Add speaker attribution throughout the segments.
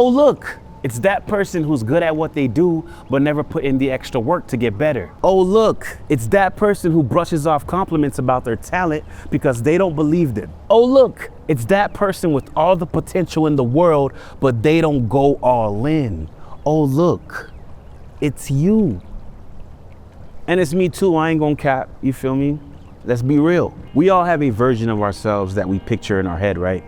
Speaker 1: Oh, look, it's that person who's good at what they do, but never put in the extra work to get better. Oh, look, it's that person who brushes off compliments about their talent because they don't believe them. Oh, look, it's that person with all the potential in the world, but they don't go all in. Oh, look, it's you. And it's me too, I ain't gonna cap, you feel me? Let's be real. We all have a version of ourselves that we picture in our head, right?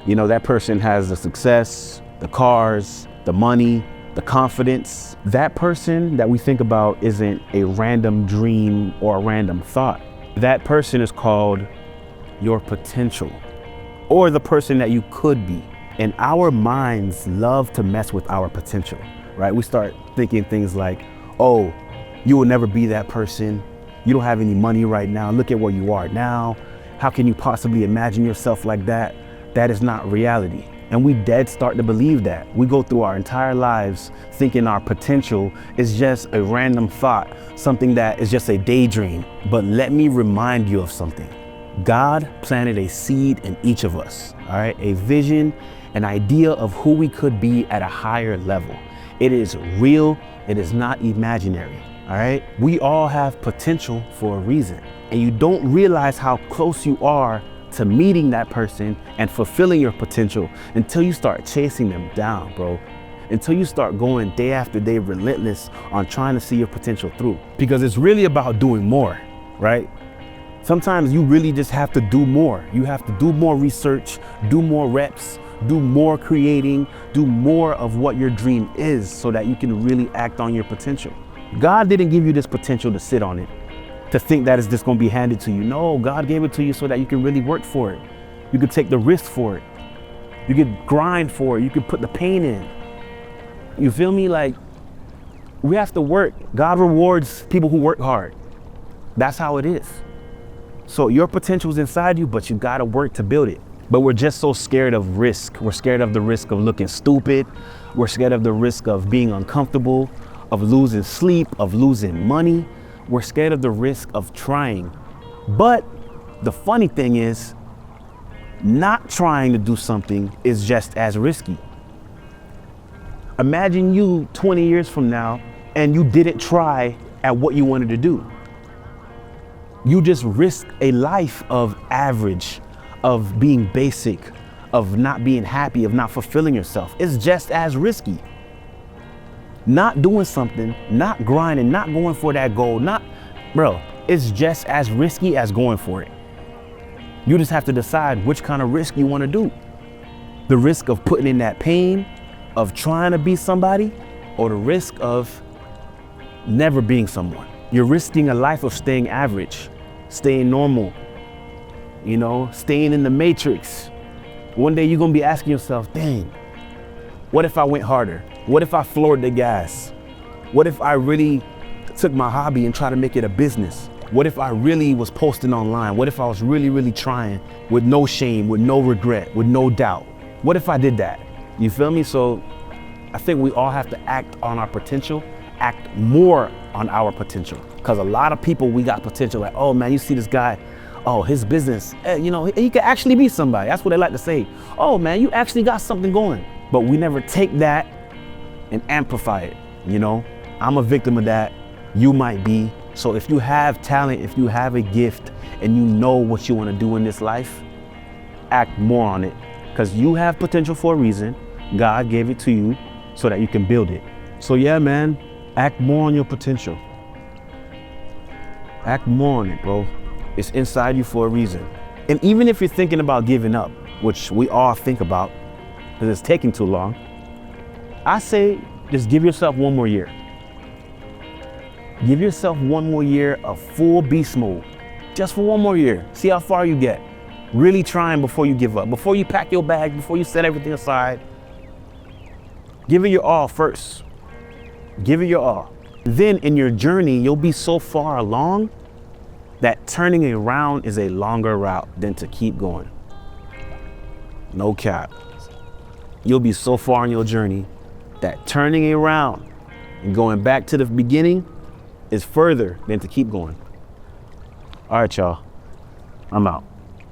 Speaker 1: You know, that person has the success, the cars, the money, the confidence. That person that we think about isn't a random dream or a random thought. That person is called your potential, or the person that you could be. And our minds love to mess with our potential, right? We start thinking things like, oh, you will never be that person. You don't have any money right now. Look at where you are now. How can you possibly imagine yourself like that? That is not reality. And we dead start to believe that. We go through our entire lives thinking our potential is just a random thought, something that is just a daydream. But let me remind you of something. God planted a seed in each of us, all right? A vision, an idea of who we could be at a higher level. It is real, it is not imaginary. All right, we all have potential for a reason, and you don't realize how close you are to meeting that person and fulfilling your potential until you start chasing them down, bro. Until you start going day after day relentless on trying to see your potential through, because it's really about doing more, right? Sometimes you really just have to do more. You have to do more research, do more reps, do more creating, do more of what your dream is so that you can really act on your potential. God didn't give you this potential to sit on it, to think that it's just gonna be handed to you. No, God gave it to you so that you can really work for it. You could take the risk for it. You could grind for it. You could put the pain in. You feel me? Like, we have to work. God rewards people who work hard. That's how it is. So your potential is inside you, but you gotta work to build it. But we're just so scared of risk. We're scared of the risk of looking stupid. We're scared of the risk of being uncomfortable, of losing sleep, of losing money. We're scared of the risk of trying. But the funny thing is, not trying to do something is just as risky. Imagine you 20 years from now and you didn't try at what you wanted to do. You just risked a life of average, of being basic, of not being happy, of not fulfilling yourself. It's just as risky. Not doing something, not grinding, not going for that goal, bro, it's just as risky as going for it. You just have to decide which kind of risk you want to do. The risk of putting in that pain, of trying to be somebody, or the risk of never being someone. You're risking a life of staying average, staying normal, you know, staying in the matrix. One day you're gonna be asking yourself, dang, what if I went harder? What if I floored the gas? What if I really took my hobby and tried to make it a business? What if I really was posting online? What if I was really, really trying with no shame, with no regret, with no doubt? What if I did that? You feel me? So I think we all have to act on our potential, act more on our potential. Because a lot of people, we got potential like, oh man, you see this guy, oh, his business, you know, he could actually be somebody. That's what they like to say. Oh man, you actually got something going. But we never take that and amplify it, you know? I'm a victim of that, you might be. So if you have talent, if you have a gift, and you know what you wanna do in this life, act more on it. Because you have potential for a reason. God gave it to you so that you can build it. So yeah, man, act more on your potential. Act more on it, bro. It's inside you for a reason. And even if you're thinking about giving up, which we all think about, because it's taking too long, I say just give yourself one more year. Give yourself one more year of full beast mode. Just for one more year. See how far you get. Really trying before you give up. Before you pack your bag, before you set everything aside. Give it your all first. Give it your all. Then in your journey, you'll be so far along that turning around is a longer route than to keep going. No cap. You'll be so far in your journey that turning around and going back to the beginning is further than to keep going. All right, y'all, I'm out.